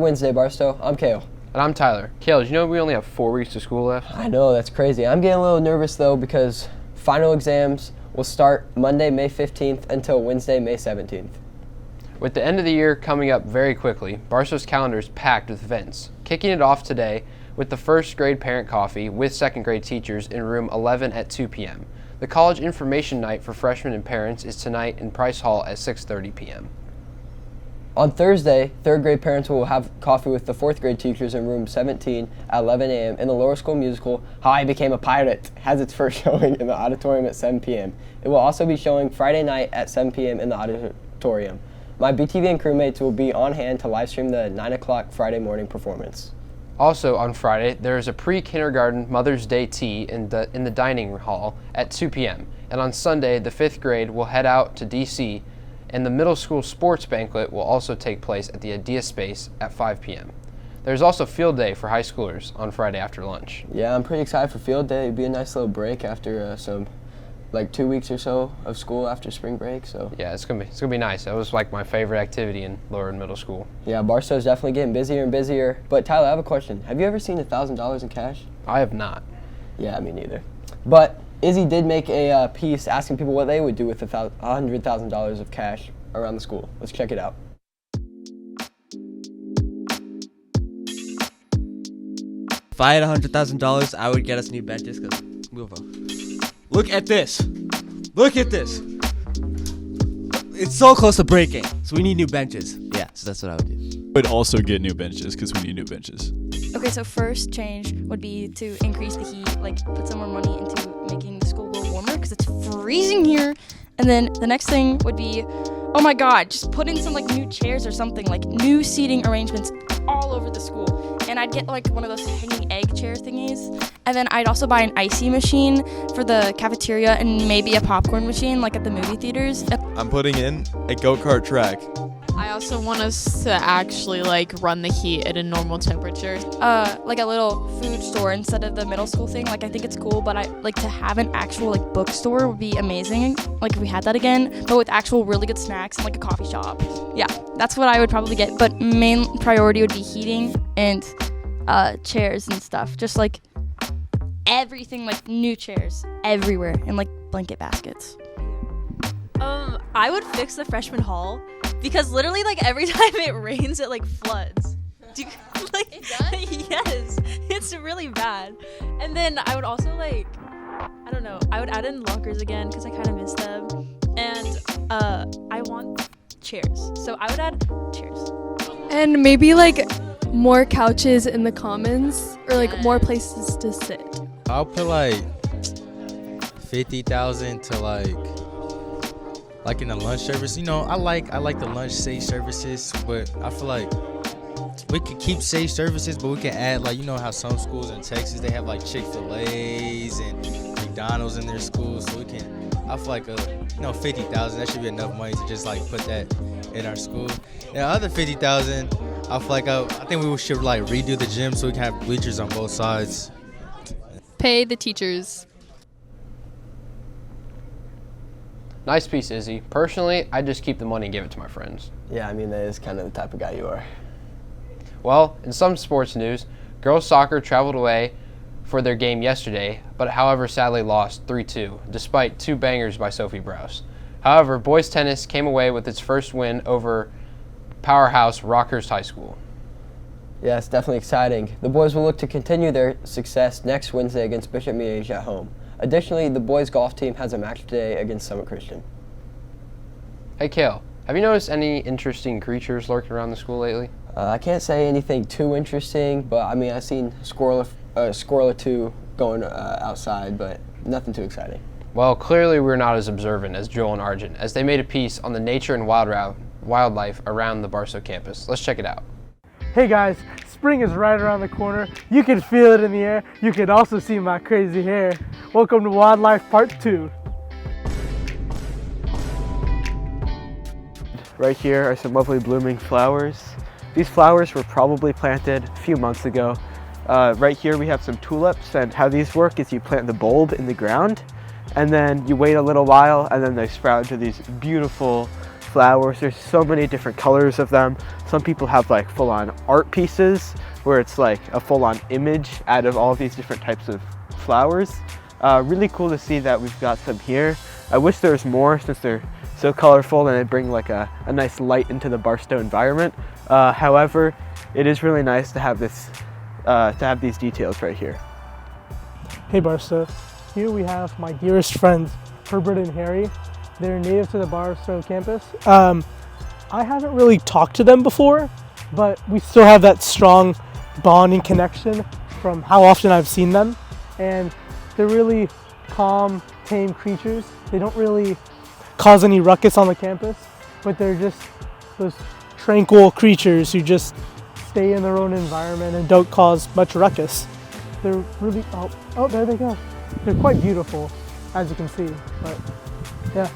Wednesday, Barstow. I'm Kale. And I'm Tyler. Kale, did you know we only have 4 weeks of school left? I know, that's crazy. I'm getting a little nervous, though, because final exams will start Monday, May 15th until Wednesday, May 17th. With the end of the year coming up very quickly, Barstow's calendar is packed with events. Kicking it off today with the first grade parent coffee with second grade teachers in room 11 at 2 p.m. The college information night for freshmen and parents is tonight in Price Hall at 6:30 p.m. On Thursday, third grade parents will have coffee with the fourth grade teachers in room 17 at 11 a.m. in the lower school musical How I Became a Pirate has its first showing in the auditorium at 7 p.m. It will also be showing Friday night at 7 p.m. in the auditorium. My BTVN crewmates will be on hand to live stream the 9 o'clock Friday morning performance. Also on Friday, there is a pre-kindergarten Mother's Day tea in the dining hall at 2 p.m. And on Sunday, the 5th grade will head out to D.C., and the middle school sports banquet will also take place at the Idea Space at 5 p.m. There's also field day for high schoolers on Friday after lunch. Yeah, I'm pretty excited for field day. It'd be a nice little break after like 2 weeks or so of school after spring break. So yeah, it's gonna be nice. That was like my favorite activity in lower and middle school. Yeah, Barstow's definitely getting busier and busier. But Tyler, I have a question. Have you ever seen $1,000 in cash? I have not. Yeah, me neither. But Izzy did make a piece asking people what they would do with $100,000 of cash around the school. Let's check it out. If I had $100,000, I would get us new benches because move on. Look at this. Look at this. It's so close to breaking, so we need new benches. Yeah, so that's what I would do. Would also get new benches because we need new benches. Okay, so first change would be to increase the heat, like put some more money into making the school a little warmer because it's freezing here. And then the next thing would be, oh my God, just put in some like new chairs or something, like new seating arrangements all over the school. And I'd get like one of those hanging egg chair thingies. And then I'd also buy an icy machine for the cafeteria and maybe a popcorn machine like at the movie theaters. I'm putting in a go-kart track. I also want us to actually like run the heat at a normal temperature. Like a little food store instead of the middle school thing. Like I think it's cool, but I like to have an actual like bookstore would be amazing. Like if we had that again, but with actual really good snacks and like a coffee shop. Yeah, that's what I would probably get. But main priority would be heating and chairs and stuff. Just like everything, like new chairs everywhere and like blanket baskets. I would fix the freshman hall because literally like every time it rains it like floods. Like it does? Yes, it's really bad. And then I would also like, I don't know, I would add in lockers again because I kind of miss them. And I want chairs, so I would add chairs. And maybe like more couches in the commons or like more places to sit. I'll put like 50,000 to like in the lunch service. You know, I like the lunch safe services, but I feel like we could keep safe services, but we can add like, you know how some schools in Texas they have like Chick-fil-A's and McDonald's in their schools, so I feel like 50,000, that should be enough money to just like put that in our school. And the other 50,000, I feel like I think we should like redo the gym so we can have bleachers on both sides. Pay the teachers. Nice piece, Izzy. Personally, I just keep the money and give it to my friends. Yeah, I mean, that is kind of the type of guy you are. Well, in some sports news, girls soccer traveled away for their game yesterday, but however sadly lost 3-2, despite 2 bangers by Sophie Browse. However, boys tennis came away with its first win over powerhouse Rockhurst High School. Yeah, it's definitely exciting. The boys will look to continue their success next Wednesday against Bishop Miege at home. Additionally, the boys golf team has a match today against Summit Christian. Hey Kale, have you noticed any interesting creatures lurking around the school lately? I can't say anything too interesting, but I mean, I've seen a squirrel or two going outside, but nothing too exciting. Well, clearly we're not as observant as Joel and Arjun, as they made a piece on the nature and wildlife around the Barstow campus. Let's check it out. Hey guys, spring is right around the corner. You can feel it in the air. You can also see my crazy hair. Welcome to Wildlife Part 2. Right here are some lovely blooming flowers. These flowers were probably planted a few months ago. Right here we have some tulips, and how these work is you plant the bulb in the ground and then you wait a little while and then they sprout into these beautiful flowers. There's so many different colors of them. Some people have like full-on art pieces where it's like a full-on image out of all of these different types of flowers. Really cool to see that we've got some here. I wish there was more since they're so colorful and they bring like a nice light into the Barstow environment. However, it is really nice to have this, to have these details right here. Hey Barstow, here we have my dearest friends, Herbert and Harry. They're native to the Barstow campus. I haven't really talked to them before, but we still have that strong bonding connection from how often I've seen them. And they're really calm, tame creatures. They don't really cause any ruckus on the campus, but they're just those tranquil creatures who just stay in their own environment and don't cause much ruckus. They're really, oh, there they go. They're quite beautiful, as you can see, but yeah.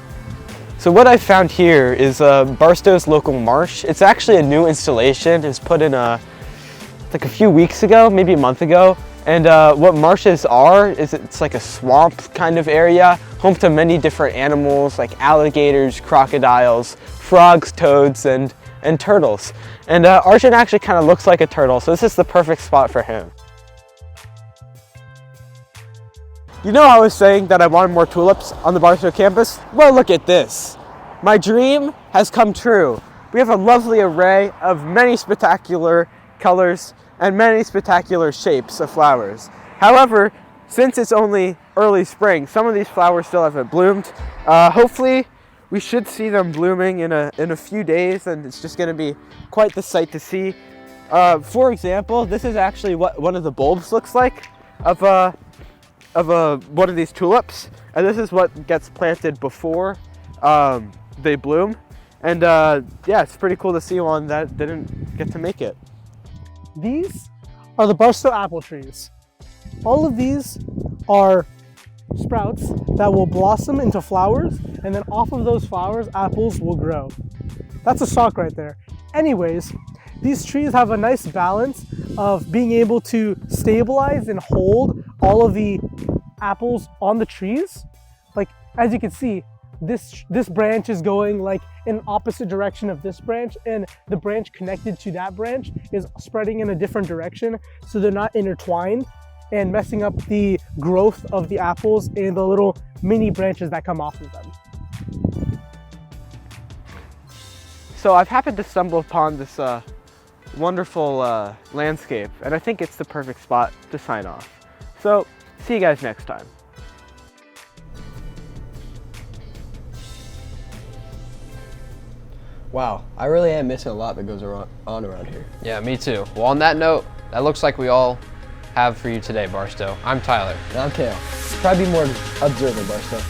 So what I found here is Barstow's local marsh. It's actually a new installation. It was put in like a few weeks ago, maybe a month ago. And what marshes are is it's like a swamp kind of area, home to many different animals like alligators, crocodiles, frogs, toads, and turtles. And Arjun actually kind of looks like a turtle, so this is the perfect spot for him. You know, I was saying that I wanted more tulips on the Barstow campus? Well, look at this. My dream has come true. We have a lovely array of many spectacular colors and many spectacular shapes of flowers. However, since it's only early spring, some of these flowers still haven't bloomed. Hopefully, we should see them blooming in a few days, and it's just gonna be quite the sight to see. For example, this is actually what one of the bulbs looks like of one of these tulips, and this is what gets planted before they bloom. And yeah, it's pretty cool to see one that didn't get to make it. These are the Barstow apple trees. All of these are sprouts that will blossom into flowers, and then off of those flowers, apples will grow. That's a stalk right there. Anyways, these trees have a nice balance of being able to stabilize and hold all of the apples on the trees. Like, as you can see, this branch is going like in opposite direction of this branch, and the branch connected to that branch is spreading in a different direction, so they're not intertwined and messing up the growth of the apples and the little mini branches that come off of them. So I've happened to stumble upon this wonderful landscape, and I think it's the perfect spot to sign off. So see you guys next time. Wow, I really am missing a lot that goes on around here. Yeah, me too. Well, on that note, that looks like we all have for you today, Barstow. I'm Tyler. And I'm Kale. Probably be more observant, Barstow.